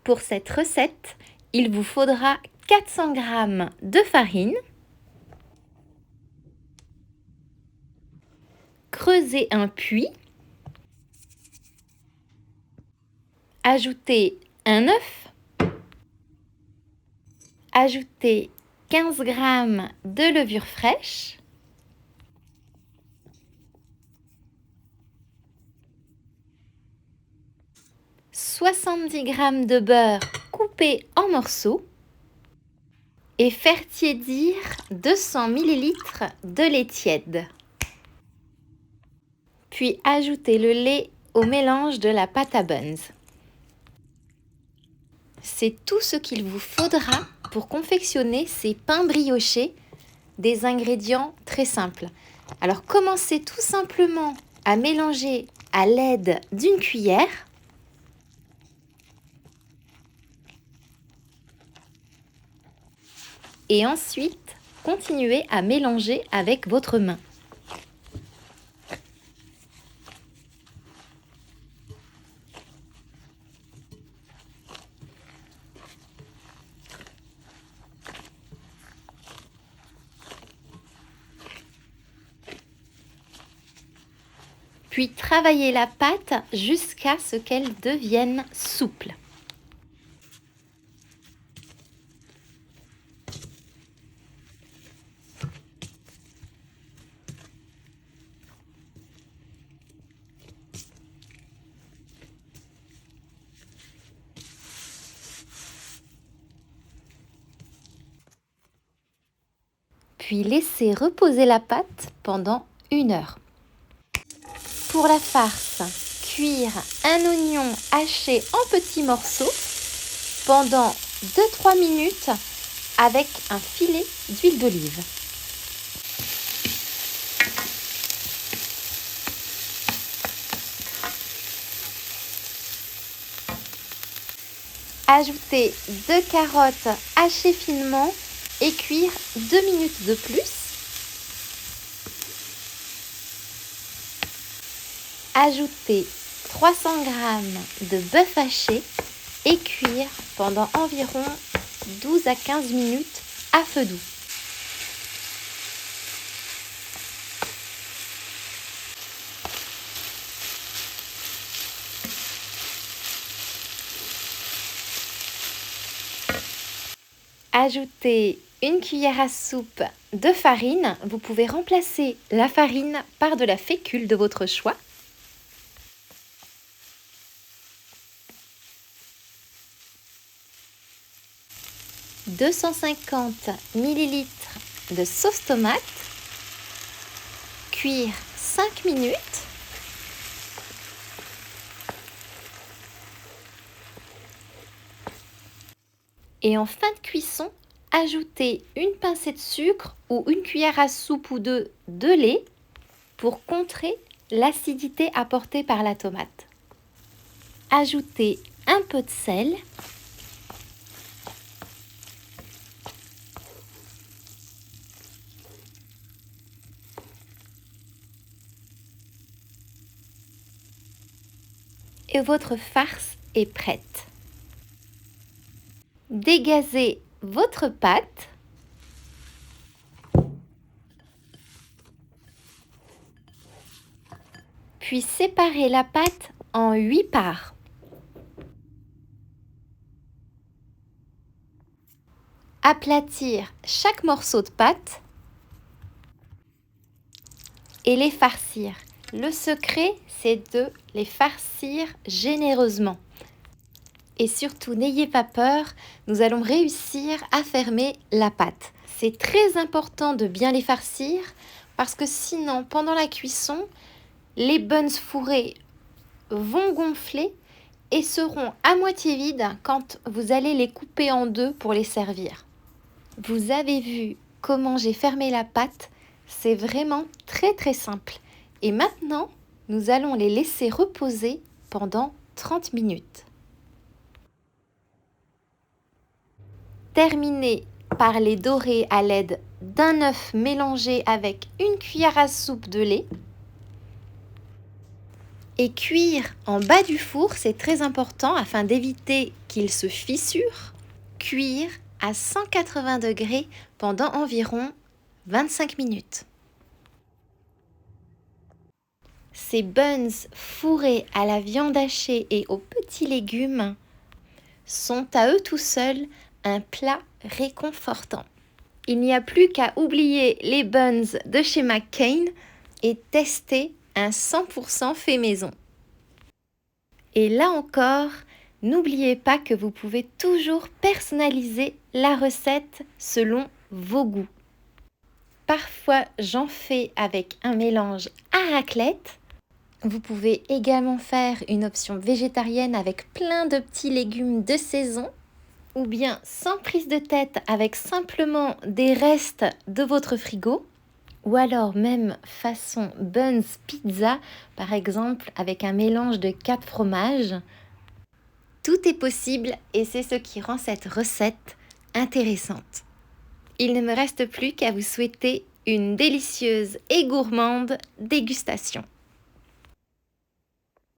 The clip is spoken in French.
Pour cette recette, il vous faudra 400 g de farine. Creusez un puits. Ajoutez un œuf. Ajoutez 15 g de levure fraîche. « 70 g de beurre coupé en morceaux et faire tiédir 200 ml de lait tiède. Puis ajoutez le lait au mélange de la pâte à buns. C'est tout ce qu'il vous faudra pour confectionner ces pains briochés, des ingrédients très simples. Alors commencez tout simplement à mélanger à l'aide d'une cuillère. Et ensuite, continuez à mélanger avec votre main. Puis travaillez la pâte jusqu'à ce qu'elle devienne souple. Puis laissez reposer la pâte pendant 1 heure. Pour la farce, cuire un oignon haché en petits morceaux pendant 2-3 minutes avec un filet d'huile d'olive. Ajoutez 2 carottes hachées finement et cuire 2 minutes de plus. Ajoutez 300 g de bœuf haché et cuire pendant environ 12 à 15 minutes à feu doux. Ajoutez 1 cuillère à soupe de farine. Vous pouvez remplacer la farine par de la fécule de votre choix. « 250 ml de sauce tomate. Cuire 5 minutes. Et en fin de cuisson, ajoutez une pincée de sucre ou 1 cuillère à soupe ou 2 de lait pour contrer l'acidité apportée par la tomate. Ajoutez un peu de sel. Et votre farce est prête. Dégazez votre pâte. Puis séparez la pâte en 8 parts. Aplatir chaque morceau de pâte et les farcir. Le secret, c'est de les farcir généreusement. Et surtout, n'ayez pas peur, nous allons réussir à fermer la pâte. C'est très important de bien les farcir parce que sinon, pendant la cuisson, les buns fourrés vont gonfler et seront à moitié vides quand vous allez les couper en deux pour les servir. Vous avez vu comment j'ai fermé la pâte, c'est vraiment très simple. Et maintenant, nous allons les laisser reposer pendant 30 minutes. Terminez par les dorer à l'aide d'un œuf mélangé avec 1 cuillère à soupe de lait. Et cuire en bas du four, c'est très important afin d'éviter qu'il se fissure. Cuire à 180 degrés pendant environ 25 minutes. Ces buns fourrés à la viande hachée et aux petits légumes sont à eux tout seuls un plat réconfortant. Il n'y a plus qu'à oublier les buns de chez McCain et tester un 100% fait maison. Et là encore, n'oubliez pas que vous pouvez toujours personnaliser la recette selon vos goûts. Parfois, j'en fais avec un mélange à raclette. Vous pouvez également faire une option végétarienne avec plein de petits légumes de saison, ou bien sans prise de tête avec simplement des restes de votre frigo, ou alors même façon buns pizza, par exemple avec un mélange de 4 fromages. Tout est possible et c'est ce qui rend cette recette intéressante. Il ne me reste plus qu'à vous souhaiter une délicieuse et gourmande dégustation.